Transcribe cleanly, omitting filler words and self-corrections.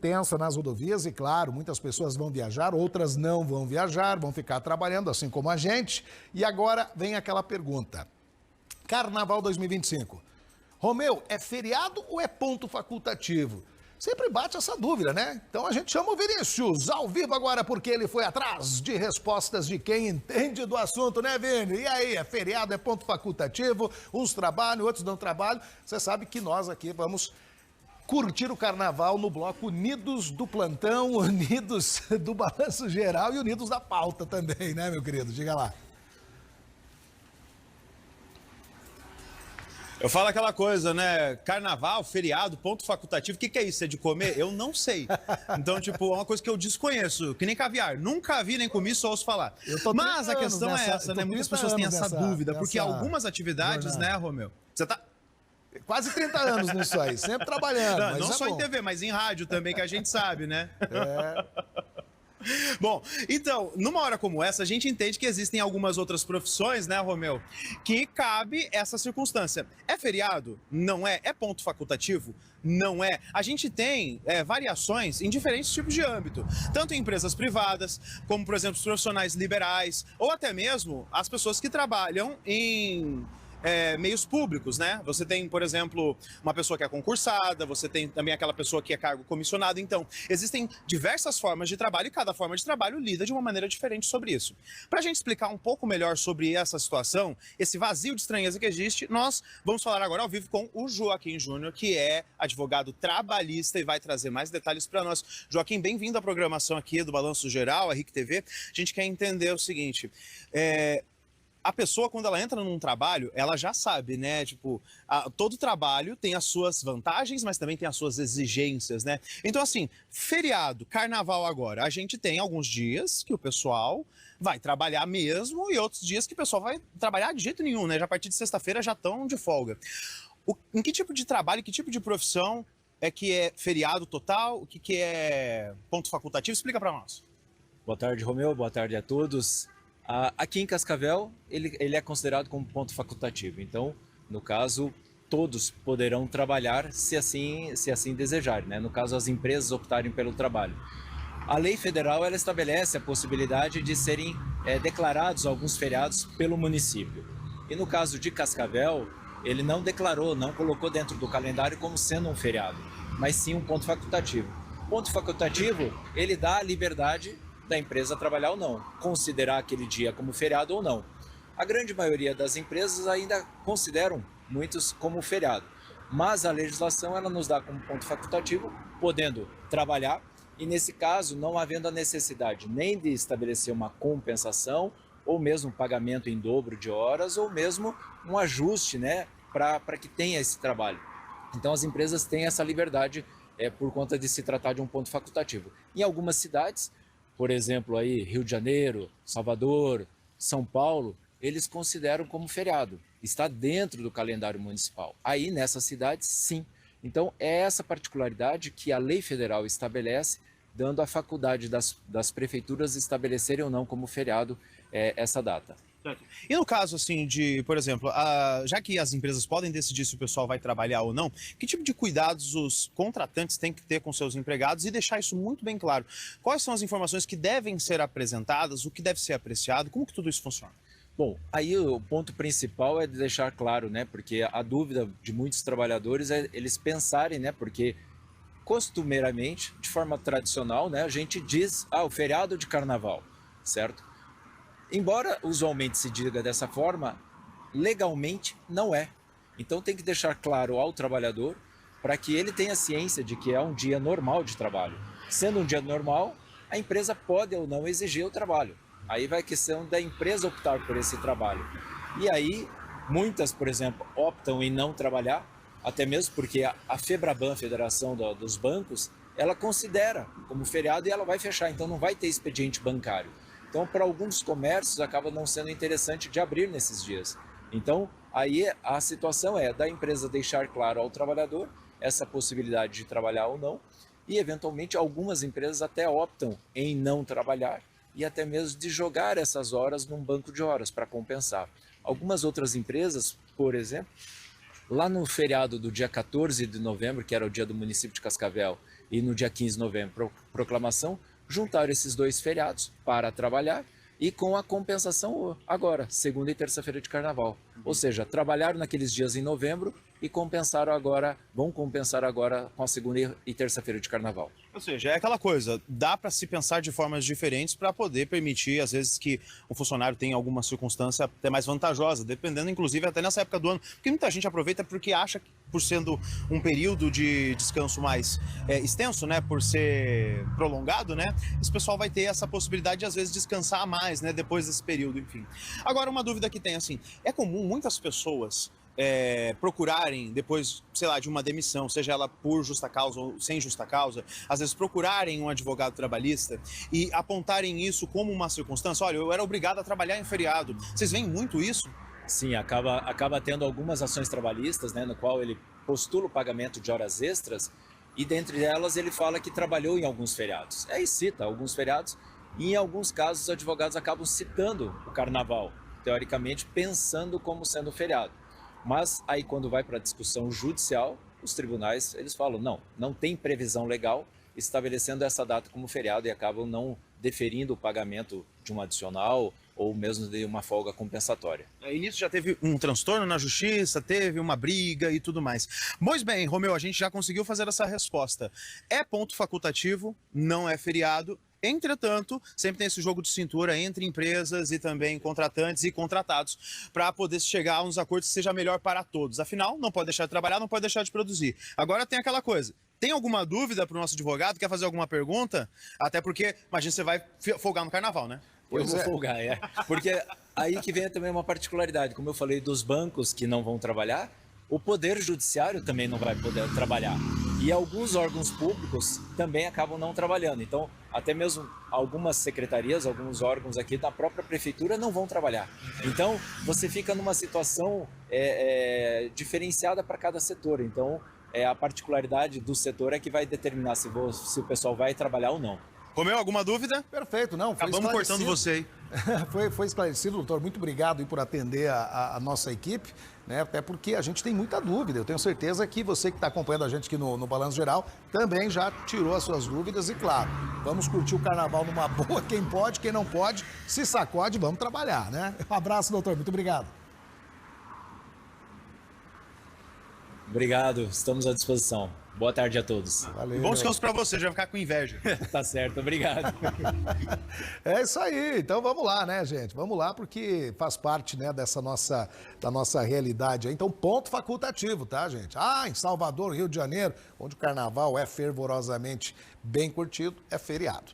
intensa nas rodovias e, claro, muitas pessoas vão viajar, outras não vão viajar, vão ficar trabalhando, assim como a gente. E agora vem aquela pergunta. Carnaval 2025. Romeu, é feriado ou é ponto facultativo? Sempre bate essa dúvida, né? Então a gente chama o Vinícius ao vivo agora, porque ele foi atrás de respostas de quem entende do assunto, né, Vini? E aí, é feriado, é ponto facultativo? Uns trabalham, outros não trabalham. Você sabe que nós aqui vamos curtir o carnaval no bloco Unidos do Plantão, Unidos do Balanço Geral e Unidos da Pauta também, né, meu querido? Diga lá. Eu falo aquela coisa, né? Carnaval, feriado, ponto facultativo. O que é isso? É de comer? Eu não sei. Então, tipo, é uma coisa que eu desconheço. Que nem caviar. Nunca vi nem comi, só ouço falar. Mas a questão é essa, né? Muitas pessoas têm essa dúvida. Porque algumas atividades, né, Romeu? Você tá... Quase 30 anos nisso aí, sempre trabalhando. Não só em TV, mas em rádio também, que a gente sabe, né? Bom, então, numa hora como essa, a gente entende que existem algumas outras profissões, né, Romeu, que cabe essa circunstância. É feriado? Não é. É ponto facultativo? Não é. A gente tem variações em diferentes tipos de âmbito, tanto em empresas privadas, como, por exemplo, os profissionais liberais, ou até mesmo as pessoas que trabalham em... meios públicos, né? Você tem, por exemplo, uma pessoa que é concursada, você tem também aquela pessoa que é cargo comissionado. Então, existem diversas formas de trabalho e cada forma de trabalho lida de uma maneira diferente sobre isso. Para a gente explicar um pouco melhor sobre essa situação, esse vazio de estranheza que existe, nós vamos falar agora ao vivo com o Joaquim Júnior, que é advogado trabalhista e vai trazer mais detalhes para nós. Joaquim, bem-vindo à programação aqui do Balanço Geral, a RIC TV. A gente quer entender o seguinte... A pessoa, quando ela entra num trabalho, ela já sabe, né? Tipo, todo trabalho tem as suas vantagens, mas também tem as suas exigências, né? Então, assim, feriado, carnaval agora, a gente tem alguns dias que o pessoal vai trabalhar mesmo e outros dias que o pessoal vai trabalhar de jeito nenhum, né? Já a partir de sexta-feira já estão de folga. Em que tipo de trabalho, que tipo de profissão é que é feriado total, o que é ponto facultativo? Explica para nós. Boa tarde, Romeu. Boa tarde a todos. Aqui em Cascavel, ele é considerado como ponto facultativo. Então, no caso, todos poderão trabalhar se assim desejarem, né? No caso, as empresas optarem pelo trabalho. A lei federal ela estabelece a possibilidade de serem declarados alguns feriados pelo município. E no caso de Cascavel, ele não declarou, não colocou dentro do calendário como sendo um feriado, mas sim um ponto facultativo. Ponto facultativo, ele dá a liberdade da empresa trabalhar ou não, considerar aquele dia como feriado ou não. A grande maioria das empresas ainda consideram muitos como feriado, mas a legislação ela nos dá como ponto facultativo, podendo trabalhar e nesse caso não havendo a necessidade nem de estabelecer uma compensação ou mesmo um pagamento em dobro de horas ou mesmo um ajuste, né, para que tenha esse trabalho. Então as empresas têm essa liberdade por conta de se tratar de um ponto facultativo. Em algumas cidades, por exemplo, aí, Rio de Janeiro, Salvador, São Paulo, eles consideram como feriado. Está dentro do calendário municipal. Aí, nessas cidades, sim. Então, é essa particularidade que a lei federal estabelece, dando a faculdade das prefeituras estabelecerem ou não como feriado essa data. E no caso, assim, de, por exemplo, já que as empresas podem decidir se o pessoal vai trabalhar ou não, que tipo de cuidados os contratantes têm que ter com seus empregados e deixar isso muito bem claro? Quais são as informações que devem ser apresentadas, o que deve ser apreciado, como que tudo isso funciona? Bom, aí o ponto principal é deixar claro, né, porque a dúvida de muitos trabalhadores é eles pensarem, né, porque costumeiramente, de forma tradicional, né, a gente diz, o feriado de carnaval, certo? Embora usualmente se diga dessa forma, legalmente não é. Então tem que deixar claro ao trabalhador para que ele tenha ciência de que é um dia normal de trabalho. Sendo um dia normal, a empresa pode ou não exigir o trabalho. Aí vai a questão da empresa optar por esse trabalho. E aí, muitas, por exemplo, optam em não trabalhar, até mesmo porque a FEBRABAN, Federação dos Bancos, ela considera como feriado e ela vai fechar, então não vai ter expediente bancário. Então, para alguns comércios, acaba não sendo interessante de abrir nesses dias. Então, aí a situação é da empresa deixar claro ao trabalhador essa possibilidade de trabalhar ou não, e, eventualmente, algumas empresas até optam em não trabalhar e até mesmo de jogar essas horas num banco de horas para compensar. Algumas outras empresas, por exemplo, lá no feriado do dia 14 de novembro, que era o dia do município de Cascavel, e no dia 15 de novembro, proclamação, juntaram esses 2 feriados para trabalhar e com a compensação agora, segunda e terça-feira de carnaval. Ou seja, trabalharam naqueles dias em novembro e vão compensar agora com a segunda e terça-feira de carnaval. Ou seja, é aquela coisa, dá para se pensar de formas diferentes para poder permitir, às vezes, que o funcionário tenha alguma circunstância até mais vantajosa, dependendo, inclusive, até nessa época do ano. Porque muita gente aproveita porque acha que, por sendo um período de descanso mais extenso, né, por ser prolongado, né, esse pessoal vai ter essa possibilidade de, às vezes, descansar mais, né, depois desse período, enfim. Agora, uma dúvida que tem, assim, é comum muitas pessoas procurarem, depois, sei lá, de uma demissão, seja ela por justa causa ou sem justa causa, às vezes procurarem um advogado trabalhista e apontarem isso como uma circunstância. Olha, eu era obrigado a trabalhar em feriado. Vocês veem muito isso? Sim, acaba tendo algumas ações trabalhistas, né, no qual ele postula o pagamento de horas extras e dentre elas ele fala que trabalhou em alguns feriados. Aí cita alguns feriados e em alguns casos os advogados acabam citando o carnaval, teoricamente pensando como sendo feriado. Mas aí quando vai para a discussão judicial, os tribunais eles falam não tem previsão legal estabelecendo essa data como feriado e acabam não deferindo o pagamento de um adicional ou mesmo de uma folga compensatória. E nisso já teve um transtorno na justiça, teve uma briga e tudo mais. Pois bem, Romeu, a gente já conseguiu fazer essa resposta. É ponto facultativo, não é feriado. Entretanto, sempre tem esse jogo de cintura entre empresas e também contratantes e contratados para poder chegar a uns acordos que seja melhor para todos. Afinal, não pode deixar de trabalhar, não pode deixar de produzir. Agora tem aquela coisa. Tem alguma dúvida para o nosso advogado? Quer fazer alguma pergunta? Até porque, imagina, você vai folgar no carnaval, né? Eu vou folgar, Porque aí que vem também uma particularidade. Como eu falei dos bancos que não vão trabalhar, o Poder Judiciário também não vai poder trabalhar. E alguns órgãos públicos também acabam não trabalhando. Então, até mesmo algumas secretarias, alguns órgãos aqui da própria prefeitura não vão trabalhar. Então, você fica numa situação diferenciada para cada setor. Então, a particularidade do setor é que vai determinar se o pessoal vai trabalhar ou não. Romeu, alguma dúvida? Perfeito, não. Acabamos cortando você aí. Foi esclarecido, doutor. Muito obrigado por atender a nossa equipe, né? Até porque a gente tem muita dúvida. Eu tenho certeza que você que está acompanhando a gente aqui no Balanço Geral também já tirou as suas dúvidas e, claro, vamos curtir o carnaval numa boa. Quem pode, quem não pode, se sacode, vamos trabalhar, né? Um abraço, doutor. Muito obrigado. Obrigado, estamos à disposição. Boa tarde a todos. Valeu. Bom descanso pra você, já vai ficar com inveja. Tá certo, obrigado. É isso aí, então vamos lá, né, gente? Vamos lá, porque faz parte, né, da nossa realidade. Então, ponto facultativo, tá, gente? Em Salvador, Rio de Janeiro, onde o carnaval é fervorosamente bem curtido, é feriado.